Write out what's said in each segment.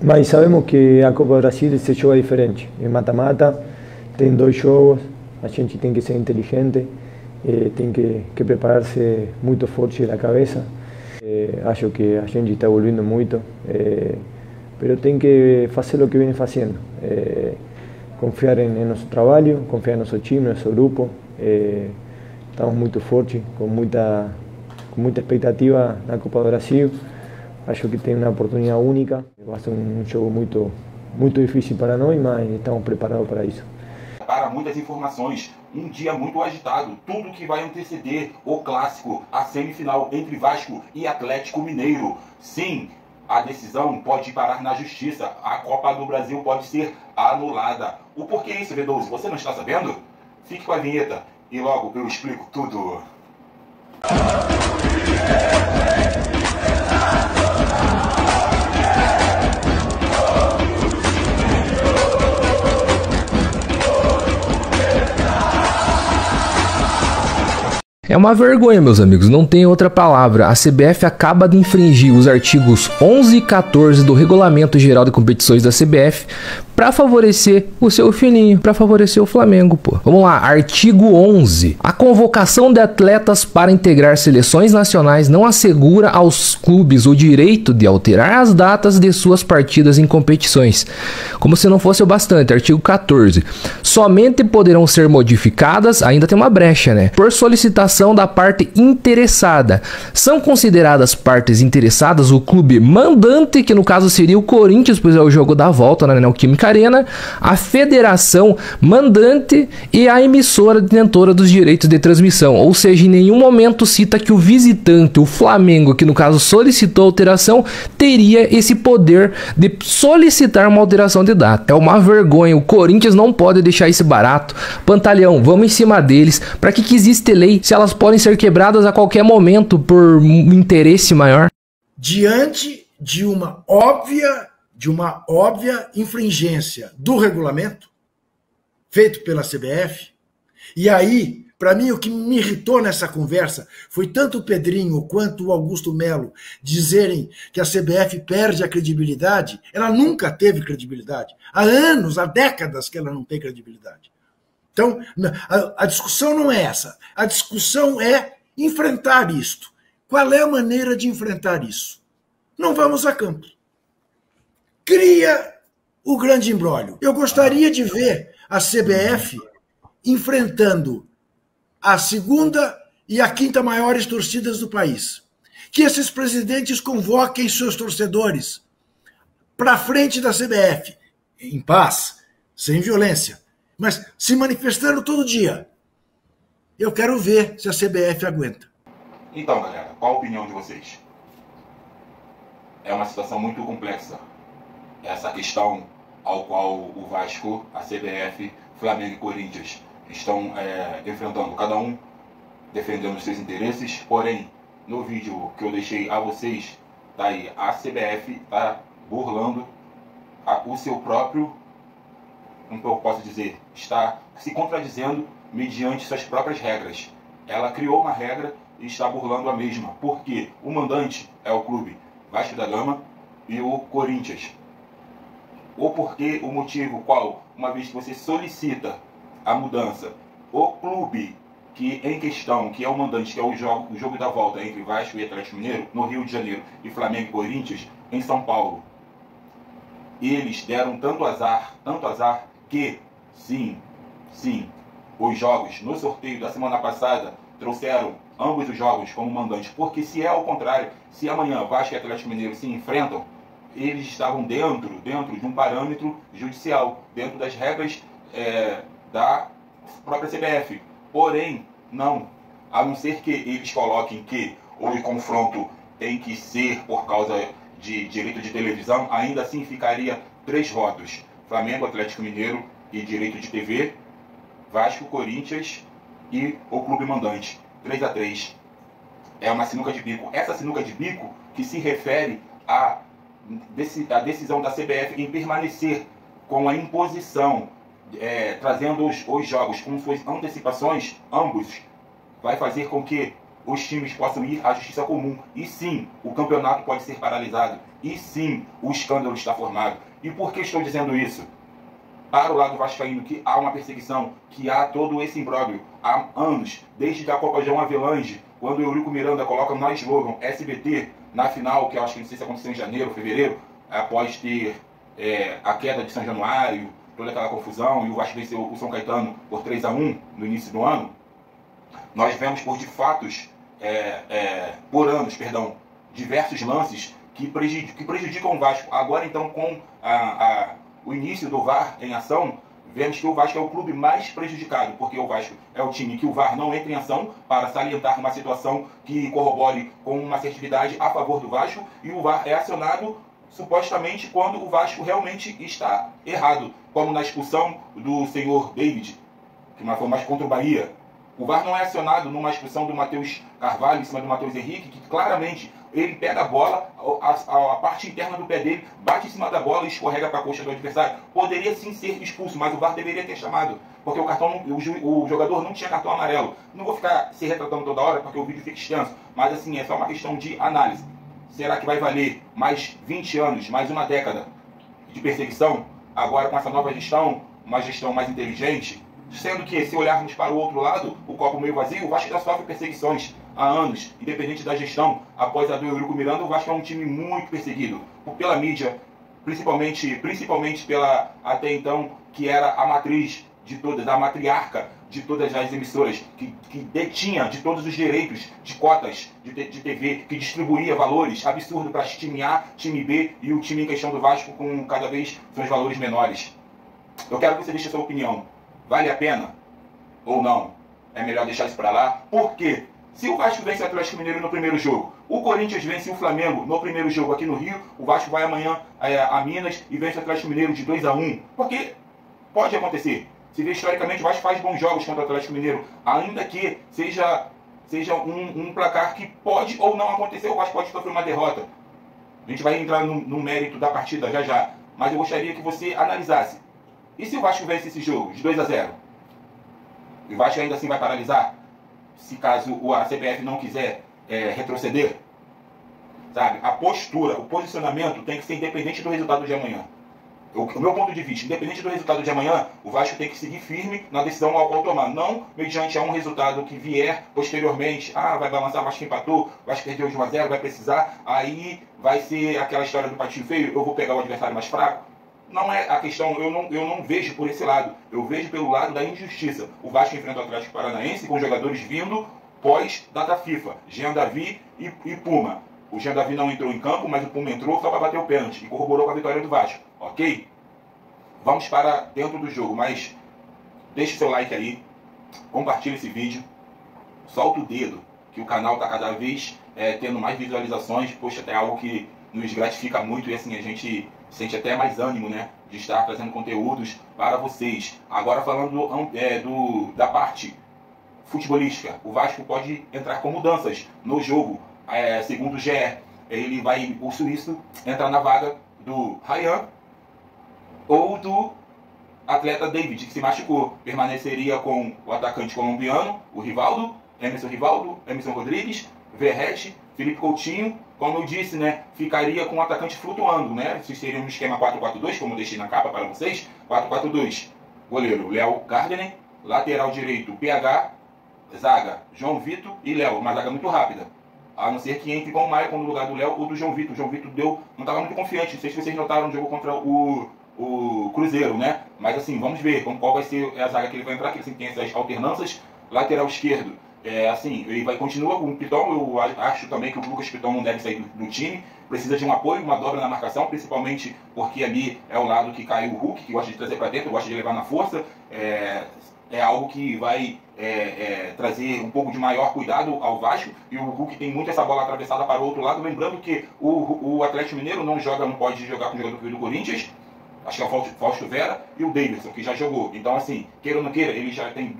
Mas sabemos que a Copa do Brasil se joga diferente. É mata-mata, tem 2 jogos, a gente tem que ser inteligente, tem que preparar-se muito forte da cabeça. Acho que a gente está evoluindo muito, mas tem que fazer o que vem fazendo. Confiar em nosso trabalho, confiar em nosso time, nosso grupo. Estamos muito fortes, com muita expectativa na Copa do Brasil. Acho que tem uma oportunidade única. Vai ser jogo muito difícil para nós, mas estamos preparados para isso. Para muitas informações, um dia muito agitado, tudo que vai anteceder o clássico, a semifinal entre Vasco e Atlético Mineiro. Sim, a decisão pode parar na justiça, a Copa do Brasil pode ser anulada. O porquê isso, V12? Você não está sabendo? Fique com a vinheta e logo eu explico tudo. É uma vergonha, meus amigos, não tem outra palavra. A CBF acaba de infringir os artigos 11 e 14 do Regulamento Geral de Competições da CBF para favorecer o seu filhinho, para favorecer o Flamengo, pô. Vamos lá, artigo 11. A convocação de atletas para integrar seleções nacionais não assegura aos clubes o direito de alterar as datas de suas partidas em competições. Como se não fosse o bastante, artigo 14. Somente poderão ser modificadas, ainda tem uma brecha, né? Por solicitação da parte interessada. São consideradas partes interessadas o clube mandante, que no caso seria o Corinthians, pois é o jogo da volta na Neoquímica Arena, a federação mandante e a emissora detentora dos direitos de transmissão. Ou seja, em nenhum momento cita que o visitante, o Flamengo, que no caso solicitou alteração, teria esse poder de solicitar uma alteração de data. É uma vergonha, o Corinthians não pode deixar isso barato. Pantalhão, vamos em cima deles. Para que existe lei se elas podem ser quebradas a qualquer momento por um interesse maior? Diante de uma óbvia infringência do regulamento feito pela CBF, e aí, para mim, o que me irritou nessa conversa foi tanto o Pedrinho quanto o Augusto Melo dizerem que a CBF perde a credibilidade. Ela nunca teve credibilidade. Há anos, há décadas que ela não tem credibilidade. Então, a discussão não é essa. A discussão é enfrentar isto. Qual é a maneira de enfrentar isso? Não vamos a campo. Cria o grande imbróglio. Eu gostaria de ver a CBF enfrentando a segunda e a quinta maiores torcidas do país. Que esses presidentes convoquem seus torcedores para frente da CBF, em paz, sem violência, mas se manifestando todo dia. Eu quero ver se a CBF aguenta. Então, galera, qual a opinião de vocês? É uma situação muito complexa essa questão ao qual o Vasco, a CBF, Flamengo e Corinthians estão enfrentando, cada um defendendo os seus interesses. Porém, no vídeo que eu deixei a vocês, tá aí, a CBF está burlando o seu próprio, como eu posso dizer, está se contradizendo mediante suas próprias regras. Ela criou uma regra e está burlando a mesma, porque o mandante é o clube Vasco da Gama e o Corinthians. Ou porque o motivo qual, uma vez que você solicita a mudança, o clube que em questão, que é o mandante, que é o jogo da volta entre Vasco e Atlético Mineiro, no Rio de Janeiro, e Flamengo e Corinthians, em São Paulo, eles deram tanto azar que, sim, os jogos no sorteio da semana passada trouxeram ambos os jogos como mandante, porque se é ao contrário, se amanhã Vasco e Atlético Mineiro se enfrentam, eles estavam dentro de um parâmetro judicial, dentro das regras da própria CBF. Porém, não, a não ser que eles coloquem que o confronto tem que ser por causa de direito de televisão, ainda assim ficaria 3 votos. Flamengo, Atlético Mineiro e direito de TV, Vasco, Corinthians e o clube mandante. 3-3. É uma sinuca de bico. Essa sinuca de bico que se refere à decisão da CBF em permanecer com a imposição, trazendo os jogos com suas antecipações, ambos, vai fazer com que os times possam ir à justiça comum. E sim, o campeonato pode ser paralisado. E sim, o escândalo está formado. E por que estou dizendo isso? Para o lado vascaíno, que há uma perseguição, que há todo esse imbróglio há anos, desde a Copa João Avelange, quando o Eurico Miranda coloca no slogan SBT na final, que eu acho que não sei se aconteceu em janeiro, fevereiro, após ter a queda de São Januário, toda aquela confusão, e o Vasco venceu o São Caetano por 3-1 no início do ano. Nós vemos por anos, diversos lances que prejudicam o Vasco. Agora, então, com o início do VAR em ação, vemos que o Vasco é o clube mais prejudicado, porque o Vasco é o time que o VAR não entra em ação para salientar uma situação que corrobore com uma assertividade a favor do Vasco, e o VAR é acionado supostamente quando o Vasco realmente está errado, como na expulsão do senhor David, que foi mais contra o Bahia. O VAR não é acionado numa expulsão do Matheus Carvalho em cima do Matheus Henrique, que claramente ele pega a bola, a parte interna do pé dele bate em cima da bola e escorrega para a coxa do adversário. Poderia sim ser expulso, mas o VAR deveria ter chamado, porque o jogador não tinha cartão amarelo. Não vou ficar se retratando toda hora, porque o vídeo fica extenso, mas assim, é só uma questão de análise. Será que vai valer mais 20 anos, mais uma década de perseguição, agora com essa nova gestão, uma gestão mais inteligente? Sendo que, se olharmos para o outro lado, o copo meio vazio, o Vasco já sofre perseguições há anos, independente da gestão. Após a do Eurico Miranda, o Vasco é um time muito perseguido pela mídia, principalmente pela, até então, que era a matriz de todas, a matriarca de todas as emissoras, que detinha de todos os direitos de cotas de TV, que distribuía valores absurdos para time A, time B e o time em questão do Vasco com cada vez seus valores menores. Eu quero que você deixe a sua opinião. Vale a pena ou não? É melhor deixar isso para lá. Por quê? Se o Vasco vence o Atlético Mineiro no primeiro jogo, o Corinthians vence o Flamengo no primeiro jogo aqui no Rio, o Vasco vai amanhã a Minas e vence o Atlético Mineiro de 2-1. Porque pode acontecer. Se vê historicamente, o Vasco faz bons jogos contra o Atlético Mineiro, ainda que seja um placar que pode ou não acontecer, o Vasco pode sofrer uma derrota. A gente vai entrar no mérito da partida já, mas eu gostaria que você analisasse. E se o Vasco vence esse jogo de 2-0? O Vasco ainda assim vai paralisar? Se caso a CBF não quiser retroceder? Sabe? A postura, o posicionamento tem que ser independente do resultado de amanhã. O meu ponto de vista, independente do resultado de amanhã, o Vasco tem que seguir firme na decisão ao qual tomar. Não mediante a um resultado que vier posteriormente. Vai balançar, o Vasco empatou, o Vasco perdeu de 1-0, vai precisar. Aí vai ser aquela história do patinho feio, eu vou pegar o adversário mais fraco. Não é a questão, eu não vejo por esse lado. Eu vejo pelo lado da injustiça. O Vasco enfrenta o Atlético Paranaense com jogadores vindo pós-data FIFA. Jean Davi e Puma. O Jean Davi não entrou em campo, mas o Puma entrou só para bater o pênalti e corroborou com a vitória do Vasco. Ok? Vamos para dentro do jogo, mas deixe seu like aí, compartilhe esse vídeo, solta o dedo, que o canal está cada vez tendo mais visualizações. Poxa, até algo que nos gratifica muito e assim a gente sente até mais ânimo, né, de estar trazendo conteúdos para vocês. Agora falando da parte futebolística, o Vasco pode entrar com mudanças no jogo. Segundo o GE, o suíço entra na vaga do Ryan ou do atleta David, que se machucou. Permaneceria com o atacante colombiano, o Emerson Rodrigues, Verrete, Felipe Coutinho. Como eu disse, né, ficaria com o atacante flutuando, né? Se seria um esquema 4-4-2, como eu deixei na capa para vocês, 4-4-2. Goleiro Léo Gardner, lateral direito PH, zaga João Vitor e Léo, uma zaga muito rápida. A não ser que entre com o Maicon no lugar do Léo ou do João Vitor. O João Vitor não estava muito confiante, não sei se vocês notaram no jogo contra o Cruzeiro, né? Mas assim, vamos ver qual vai ser a zaga que ele vai entrar, que ele sempre tem essas alternâncias. Lateral esquerdo, ele continua com o Piton. Eu acho também que o Lucas Piton não deve sair do time. Precisa de um apoio, uma dobra na marcação, principalmente porque ali é o lado que caiu o Hulk, que gosta de trazer para dentro, gosta de levar na força. É algo que vai trazer um pouco de maior cuidado ao Vasco, e o Hulk tem muito essa bola atravessada para o outro lado. Lembrando que o Atlético Mineiro não pode jogar com o jogador do Corinthians, acho que é o Fausto Vera, e o Davidson, que já jogou. Então assim, queira ou não queira, ele já tem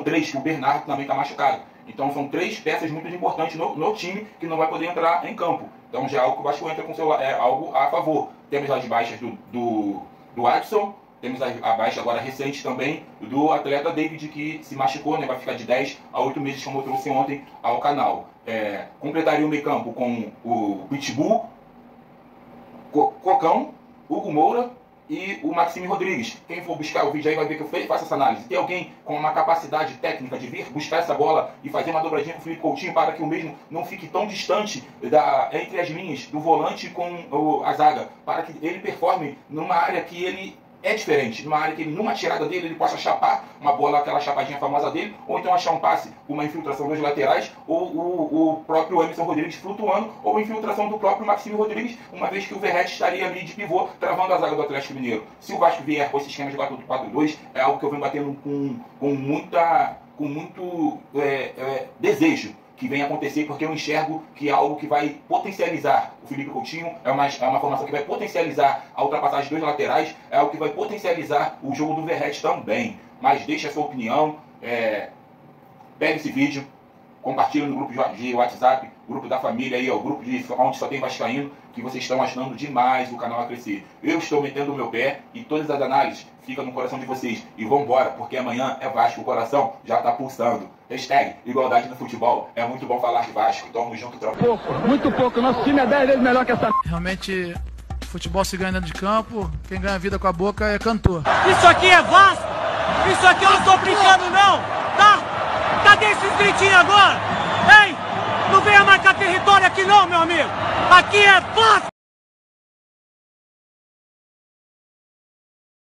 três, que o Bernardo também está machucado. Então são três peças muito importantes no time que não vai poder entrar em campo. Então já é algo que o Vasco entra com algo a favor. Temos as baixas do Adson, temos a baixa agora recente também do atleta David, que se machucou, né? Vai ficar de 10 a 8 meses, como eu trouxe ontem ao canal. Completaria o meio campo com o Pitbull, Cocão, Hugo Moura e o Maxime Rodrigues. Quem for buscar o vídeo aí vai ver que eu faço essa análise. Tem alguém com uma capacidade técnica de vir buscar essa bola e fazer uma dobradinha com o Felipe Coutinho para que o mesmo não fique tão distante entre as linhas do volante com a zaga, para que ele performe numa área que ele é diferente, numa área que ele, numa tirada dele, ele possa chapar uma bola, aquela chapadinha famosa dele, ou então achar um passe, uma infiltração dos laterais, ou o próprio Emerson Rodrigues flutuando, ou a infiltração do próprio Maxime Rodrigues, uma vez que o Verratti estaria ali de pivô, travando a zaga do Atlético Mineiro. Se o Vasco vier com esse esquema de 4-4-2, é algo que eu venho batendo com muito desejo que venha acontecer, porque eu enxergo que é algo que vai potencializar o Felipe Coutinho, é uma formação que vai potencializar a ultrapassagem dos laterais, é algo que vai potencializar o jogo do Verratti também. Mas deixe a sua opinião, pegue esse vídeo, compartilhe no grupo de WhatsApp, grupo da família aí, o grupo onde só tem vascaíno, que vocês estão ajudando demais o canal a crescer. Eu estou metendo o meu pé e todas as análises ficam no coração de vocês. E vambora, porque amanhã é Vasco, o coração já está pulsando. Hashtag igualdade no futebol. É muito bom falar de Vasco. Tamo junto, troca. Muito pouco. Nosso time é 10 vezes melhor que essa. Realmente, futebol se ganha dentro de campo. Quem ganha vida com a boca é cantor. Isso aqui é Vasco. Isso aqui eu não tô brincando não, tá? Cadê esses gritinhos agora? Ei, não venha marcar território aqui não, meu amigo. Aqui é Vasco.